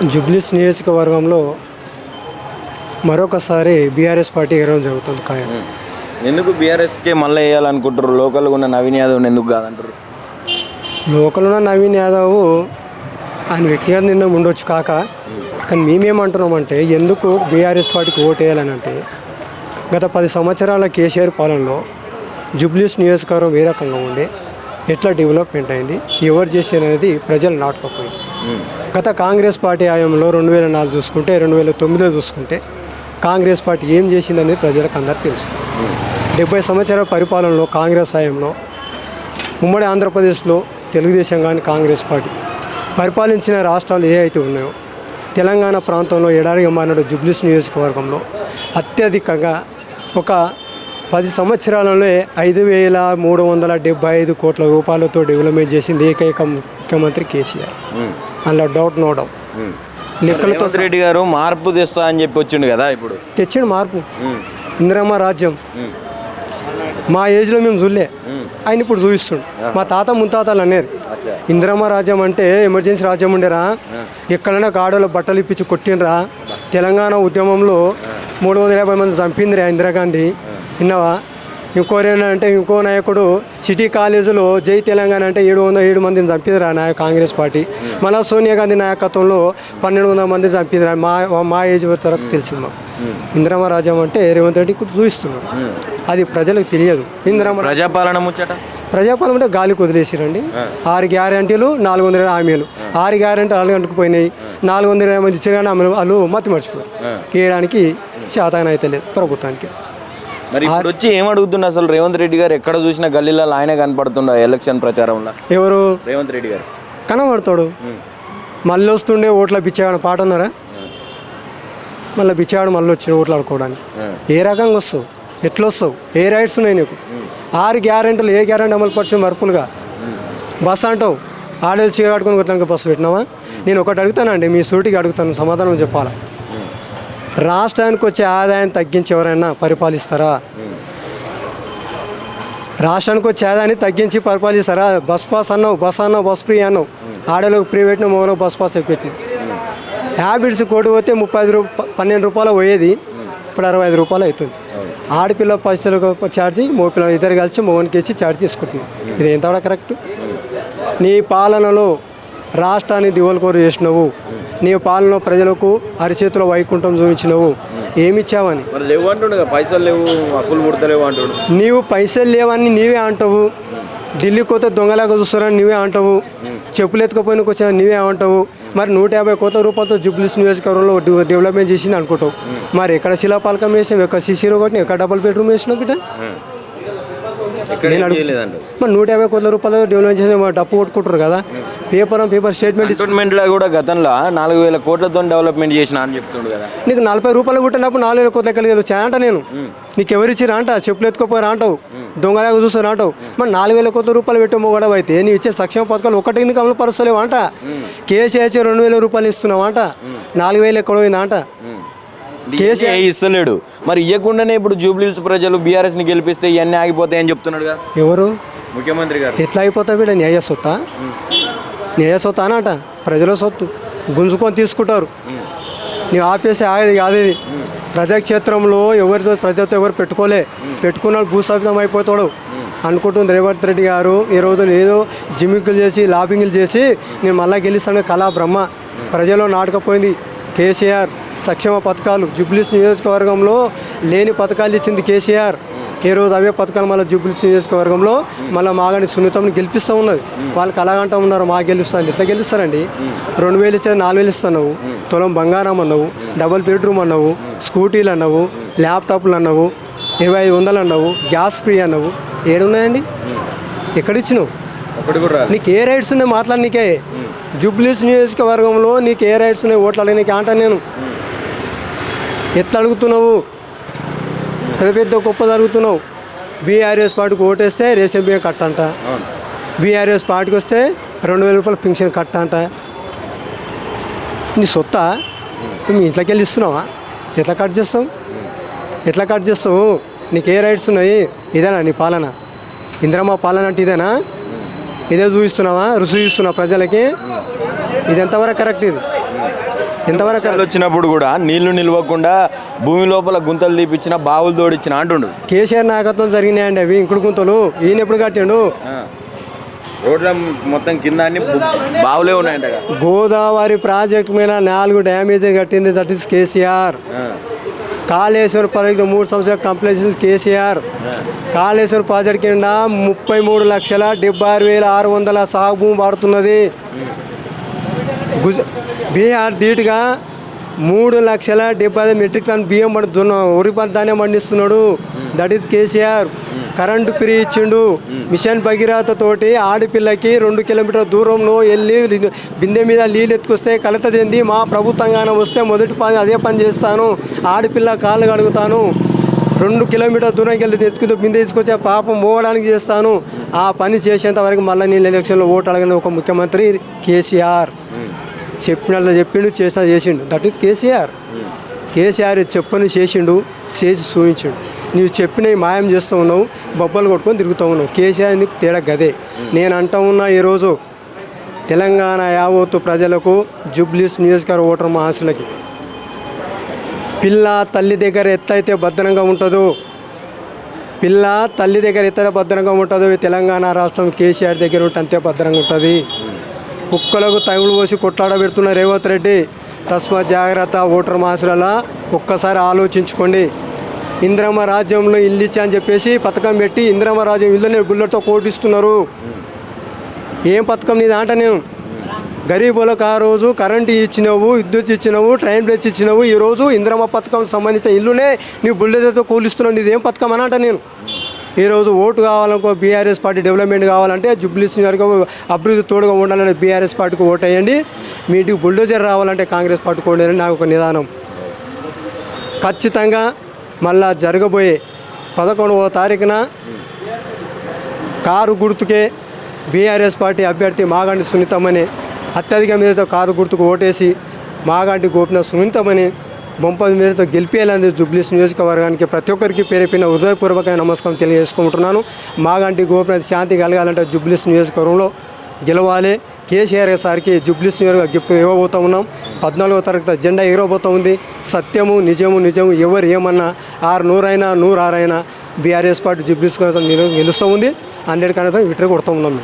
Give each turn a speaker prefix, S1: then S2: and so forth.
S1: జూబ్లీస్ నియోజకవర్గంలో మరొకసారి BRS party ఎగరడం జరుగుతుంది ఖాయం.
S2: ఎందుకు బీఆర్ఎస్కే మళ్ళీ వేయాలనుకుంటారు? లోకల్గా ఉన్న నవీన్ యాదవ్ ఎందుకు కాదంటారు?
S1: లోకల్ ఉన్న నవీన్ యాదవ్ ఆయన వ్యక్తిగత నిర్ణయం ఉండొచ్చు కానీ మేమేమంటున్నామంటే ఎందుకు బీఆర్ఎస్ పార్టీకి ఓటు వేయాలని అంటే గత 10 సంవత్సరాల కేసీఆర్ పాలనలో జూబ్లీస్ నియోజకవర్గం ఏ రకంగా ఉండే, ఎట్లా డెవలప్మెంట్ అయింది, ఎవరు చేసేది ప్రజలు నాటకపోయింది. గత కాంగ్రెస్ పార్టీ హయాంలో 2004 చూసుకుంటే 2009 చూసుకుంటే కాంగ్రెస్ పార్టీ ఏం చేసిందనేది ప్రజలకు అందరూ తెలుసు. 70 సంవత్సరాల పరిపాలనలో కాంగ్రెస్ హయాంలో ఉమ్మడి ఆంధ్రప్రదేశ్లో తెలుగుదేశం కానీ కాంగ్రెస్ పార్టీ పరిపాలించిన రాష్ట్రాలు ఏ అయితే ఉన్నాయో తెలంగాణ ప్రాంతంలో ఎడారిగా మారిన జూబ్లీస్ నియోజకవర్గంలో అత్యధికంగా ఒక 10 సంవత్సరాలలో 5,375 కోట్ల రూపాయలతో డెవలప్మెంట్ చేసింది ఏకైక ముఖ్యమంత్రి కేసీఆర్. అందులో డౌట్ నో డౌట్.
S2: లెక్కలతో రెడ్డి గారు మార్పు తెస్తా అని చెప్పి వచ్చిండు కదా, ఇప్పుడు
S1: తెచ్చిండు మార్పు. ఇందిరమ్మ రాజ్యం మా ఏజ్లో మేము చూడలే, ఆయన ఇప్పుడు చూపిస్తుండు. మా తాత ముత్తాతలు అన్నారు ఇందిరమ్మ రాజ్యం అంటే ఎమర్జెన్సీ రాజ్యం ఉండేరా, ఎక్కడైనా గాడలో బట్టలు ఇప్పించి కొట్టినరా, తెలంగాణ ఉద్యమంలో 350 మంది చంపిందిరా ఇందిరాగాంధీ విన్నావా. ఇంకోరేంటంటే ఇంకో నాయకుడు సిటీ కాలేజీలో జై తెలంగాణ అంటే 707 మందిని చంపిదిరా కాంగ్రెస్ పార్టీ. మళ్ళీ సోనియా గాంధీ నాయకత్వంలో 1,200 మంది చంపిదిరా. మా ఏజ్ వరకు తెలిసింది మాకు. ఇందిరమ్మ రాజ్యం అంటే రేవంత్ రెడ్డి ఇప్పుడు చూపిస్తున్నాడు, అది ప్రజలకు తెలియదు. ఇందిరమ్మ
S2: ప్రజాపాలన ముచ్చట,
S1: ప్రజాపాలన అంటే గాలికి వదిలేసిరండి. 6 గ్యారెంటీలు 400 హామీలు, 6 గ్యారెంటీలు 4 గంటకు పోయినాయి. 400 మంది ఇచ్చిన హామీలు వాళ్ళు మతి మర్చిపోయారు. వేయడానికి శాతం అయితే లేదు ప్రభుత్వానికి.
S2: మరి ఇప్పుడు వచ్చి ఏమడుగుతున్నా అసలు రేవంత్ రెడ్డి గారు ఎక్కడ చూసినా గల్లీలో ఆయనే కనపడుతుండ ఎలక్షన్ ప్రచారంలో.
S1: ఎవరు?
S2: రేవంత్ రెడ్డి గారు
S1: కనబడతాడు. మళ్ళీ వస్తుండే ఓట్ల బిచ్చాడు పాట ఉన్నారా, మళ్ళీ బిచ్చాడు మళ్ళీ వచ్చిన ఓట్లు ఆడుకోవడానికి. ఏ రకంగా వస్తావు, ఎట్లా వస్తావు, ఏ రైట్స్ ఉన్నాయి నీకు? 6 గ్యారెంటీలు ఏ గ్యారెంటీ అమలు పరిచిన వర్పులుగా బస్సు అంటావు, ఆడలు చీర కట్టుకుని కొట్టడానికి బస్సు పెట్టినావా? నేను ఒకటి అడుగుతానండి, మీ సూటికి అడుగుతాను, సమాధానం చెప్పాలా. రాష్ట్రానికి వచ్చే ఆదాయం తగ్గించి ఎవరైనా పరిపాలిస్తారా? రాష్ట్రానికి వచ్చే ఆదాయాన్ని తగ్గించి పరిపాలిస్తారా? బస్ పాస్ అన్నావు, బస్ ఫ్రీ అన్నావు, ఆడలకు ఫ్రీ పెట్టిన మోనో బస్ పాస్ పెట్టినావు. హ్యాబిట్స్ కోటి పోతే 12 రూపాయలు పోయేది, ఇప్పుడు 65 రూపాయలు అవుతుంది. ఆడపిల్ల పైసలు ఛార్జీ, మగపిల్ల ఇద్దరు కలిసి మోహన్కి వేసి ఛార్జ్ తీసుకుంటున్నావు. ఇది ఎంతవరకు కరెక్ట్? నీ పాలనలో రాష్ట్రాన్ని దివాళకోరు చేసినావు, నీ పాలనలో ప్రజలకు అరిచేతిలో వైకుంఠం చూపించినావు. ఏమిచ్చావని
S2: పైసలు లేవు, అప్పులు పుడతలేవు అంటాడు.
S1: నీవు పైసలు లేవని నీవే అంటావు. ఢిల్లీకి పోతే దొంగలాగా చూస్తారని నీవే అంటావు. చెప్పులు ఎత్తుకపోయినకి వచ్చా నీవే అంటావు. మరి 150 కోట్ల రూపాయలతో జూబ్లీస్ నియోజకవర్గంలో డెవలప్మెంట్ చేసింది అనుకుంటావు. మరి ఎక్కడ శిలాపాలకం వేసినావు, ఎక్కడ సీసీ రోడ్ కొట్టినావు, ఎక్కడ డబుల్ బెడ్రూమ్ వేసినావు బిడ్డ? నేను అడుగులేదండి. మరి 150 కోట్ల రూపాయలు డెవలప్మెంట్ చేసిన డప్పు కొట్టుకుంటారు కదా. పేపర్ స్టేట్మెంట్లో
S2: కూడా గతంలో 4,000 కోట్లతో డెవలప్మెంట్ చేసిన అని చెప్తుండు కదా.
S1: నీకు 40 రూపాయలు కొట్టినప్పుడు 4,000 కోట్ల ఎక్కడ తెలుసు అంట. నేను నీకు ఎవరిచ్చిరా అంట, చెప్పులు ఎత్తుకోపోయారా అంటావు, దొంగలాగా చూస్తారా అంటావు. మరి 4,000 కోట్ల రూపాయలు పెట్టే కూడా అయితే నీ ఇచ్చే సంక్షేమ పథకాలు ఒకటి ఎందుకు అమలు పరుస్తలేవు అంట. కేసీఆర్ 2,000 రూపాయలు ఇస్తున్నావు అంట, 4,000 ఎక్కడ పోయిందా అంట.
S2: కేసీఆర్ ఇస్తలేడు, మరి ఇవ్వకుండానే ఇప్పుడు జూబ్లీస్ ప్రజలు బీఆర్ఎస్ని గెలిపిస్తే ఇవన్నీ ఆగిపోతాయని చెప్తున్నాడుగా. ఎవరు? ముఖ్యమంత్రి గారు.
S1: ఎట్లా అయిపోతా వీడ? న్యాయ సొత్తా అనట, ప్రజల సొత్తు గుంజుకొని తీసుకుంటారు. నీవు ఆపేసి ఆగేది కాదు. ఇది ప్రజాక్షేత్రంలో ప్రజలతో ఎవరు పెట్టుకున్నాడు భూస్థాపితం అయిపోతాడు అనుకుంటుంది రేవంత్ రెడ్డి గారు. ఈ రోజు ఏదో జిమ్మిక్కులు చేసి లాబింగ్లు చేసి నేను మళ్ళీ గెలుస్తాను కళా బ్రహ్మ ప్రజల్లో నాటకపోయింది. కేసీఆర్ సంక్షేమ పథకాలు జూబ్లీస్ నియోజకవర్గంలో లేని పథకాలు ఇచ్చింది కేసీఆర్. ఈ రోజు అవే పథకాలు మళ్ళీ జూబ్లీస్ నియోజకవర్గంలో మళ్ళీ మాగని సున్నితంని గెలిపిస్తూ ఉన్నది. వాళ్ళకి అలాగంటూ ఉన్నారు మా గెలుస్తాను. ఎట్లా గెలుస్తారండి? 2,000 ఇస్తే 4,000 ఇస్తున్నావు, తులం బంగారం అన్నావు, డబుల్ బెడ్రూమ్ అన్నావు, స్కూటీలు అన్నావు, ల్యాప్టాప్లు అన్నావు, 2,500 అన్నావు, గ్యాస్ ఫ్రీ అన్నావు. ఏడున్నాయండి? ఎక్కడిచ్చినావు? నీకు ఏ రైట్స్ ఉన్నాయి మాట్లాడనీకే? జూబ్లీస్ నియోజకవర్గంలో నీకు ఏ రైట్స్ ఉన్నాయి ఓట్లు అడగనీకే అంటాను నేను. ఎట్లా అడుగుతున్నావు? పెద్ద గొప్ప జరుగుతున్నావు. బీఆర్ఎస్ పార్టీకి ఓటేస్తే రేషన్ బియ్యం కట్టంట, బీఆర్ఎస్ పార్టీకి వస్తే 2,000 రూపాయలు పింఛన్ కట్టంట. నీ సొత్తా మీ ఇంట్లోకి వెళ్ళి ఇస్తున్నావా? ఎట్లా కట్ చేస్తావు? నీకు ఏ రైట్స్ ఉన్నాయి? ఇదేనా నీ పాలన? ఇందిరమ్మ పాలన అంటే ఇదేనా? ఇదే చూపిస్తున్నావా? రుచి చూస్తున్నావు ప్రజలకి? ఇది ఎంతవరకు కరెక్ట్? ఇది ఎంతవరకు
S2: వర్షాలు వచ్చినప్పుడు కూడా నీళ్లు నిలవకుండా భూమి లోపల గుంతలు తీపిచ్చిన బావులు తోడిచ్చిన అంటుండు.
S1: కేసీఆర్ నాయకత్వం జరిగినాయండి అవి ఇంకుడు గుంతలు. ఈయన ఎప్పుడు కట్టిండు?
S2: రోడ్ల మొత్తం కింద అన్ని బావులే ఉన్నాయంట.
S1: గోదావరి ప్రాజెక్టు మీద 4 డ్యామేజ్ కట్టింది, that is KCR. Kaleshwaram project 3 సంవత్సరాలు కంప్లీట్ చేసింది కేసీఆర్. కాళేశ్వరం ప్రాజెక్టు కింద 33,76,600 సాగు భూమి వాడుతున్నది. బీహార్ ధీటుగా 3,70,000 మెట్రిక్ టన్ బియ్యం వరి ధాన్యం పండిస్తున్నాడు. That is KCR. Current free ఇచ్చిండు. మిషన్ భగీరథ తోటి ఆడపిల్లకి 2 కిలోమీటర్ల దూరంలో వెళ్ళి బిందె మీద నీళ్ళు ఎత్తుకొస్తే కలత చెంది మా ప్రభుత్వంగానే వస్తే మొదటి పని అదే పని చేస్తాను, ఆడపిల్ల కాళ్ళు కడుగుతాను, 2 కిలోమీటర్ల దూరంకి వెళ్ళి ఎత్తుకుంటూ బిందె తీసుకొచ్చి పాపం మోవడానికి చేస్తాను. ఆ పని చేసేంత వరకు మళ్ళీ నేను ఎలక్షన్లో ఓటు అడగని ఒక ముఖ్యమంత్రి కేసీఆర్. చెప్పినట్టు చెప్పిండు, చేసిండు. That is KCR. కేసీఆర్ చెప్పని చేసిండు, చేసి చూపించిండు. నీవు చెప్పినవి మాయం చేస్తూ ఉన్నావు, బొబ్బలు కొట్టుకొని తిరుగుతూ ఉన్నావు. కేసీఆర్ నీకు తేడా గదే. నేను అంటూ ఉన్నా ఈరోజు తెలంగాణ యావత్తు ప్రజలకు, జూబ్లీస్ నియోజకవర్గ ఓటర్ మహాశులకి, పిల్ల తల్లి దగ్గర ఎత్తైతే భద్రంగా ఉంటుందో, పిల్ల తల్లి దగ్గర ఎత్తైతే భద్రంగా ఉంటుందో తెలంగాణ రాష్ట్రం కేసీఆర్ దగ్గర ఉంటే అంతే భద్రంగా ఉంటుంది. కుక్కలకు తగులు పోసి కొట్లాడబెడుతున్న రేవంత్ రెడ్డి, తస్మా జాగ్రత్త ఓటర్ మహాశుల. ఒక్కసారి ఆలోచించుకోండి. ఇందిరమ్మ రాజ్యంలో ఇల్లు ఇచ్చా అని చెప్పేసి పథకం పెట్టి ఇందిరమ్మ రాజ్యం ఇల్లుని గుళ్ళతో కోటిస్తున్నారు. ఏం పథకం నీది అంట? నేను గరీబులకు ఆ రోజు కరెంటు ఇచ్చినావు, విద్యుత్ ఇచ్చినావు, ట్రైన్ ప్లేస్ ఇచ్చినావు. ఈరోజు ఇందిరమ్మ పథకం సంబంధించిన ఇల్లునే నీవు బుల్డోజర్తో కూలిస్తున్నావు. నీది ఏం పథకం అని అంట? నేను ఈరోజు ఓటు కావాలనుకో బీఆర్ఎస్ పార్టీ డెవలప్మెంట్ కావాలంటే జూబ్లీస్ వరకు అభివృద్ధి తోడుగా ఉండాలని బీఆర్ఎస్ పార్టీకి ఓటు వేయండి. మీ ఇంటికి బుల్డోజర్ రావాలంటే కాంగ్రెస్ పార్టీకి ఓటు వేయండి. నాకు ఒక నిదానం. ఖచ్చితంగా మళ్ళా జరగబోయే 11వ తారీఖున కారు గుర్తుకే బీఆర్ఎస్ పార్టీ అభ్యర్థి మాగంటి సునీతమని అత్యధిక మీదతో కారు గుర్తుకు ఓటేసి మాగంటి గోపినాథ్ సునీతమని బొంప మీదతో గెలిపేయాలని జూబ్లీస్ నియోజకవర్గానికి ప్రతి ఒక్కరికి పేరుపైన హృదయపూర్వకమైన నమస్కారం తెలియజేసుకుంటున్నాను. మాగంటి గోపినాథ్ శాంతి కలగాలంటే జూబ్లీస్ నియోజకవర్గంలో గెలవాలి. కేసీఆర్ సార్కి జూబ్లీస్ నియోజకవర్గ గిఫ్ట్ ఇవ్వబోతూ ఉన్నాం. 14వ తారీఖు జెండా ఎగరబోతూ ఉంది. సత్యము నిజము ఎవరు ఏమన్నా 600 106 బీఆర్ఎస్ పార్టీ జూబ్లీస్ నిలుస్తూ ఉంది. 100 కన్నా విట్ర కొడుతూ ఉన్నాం.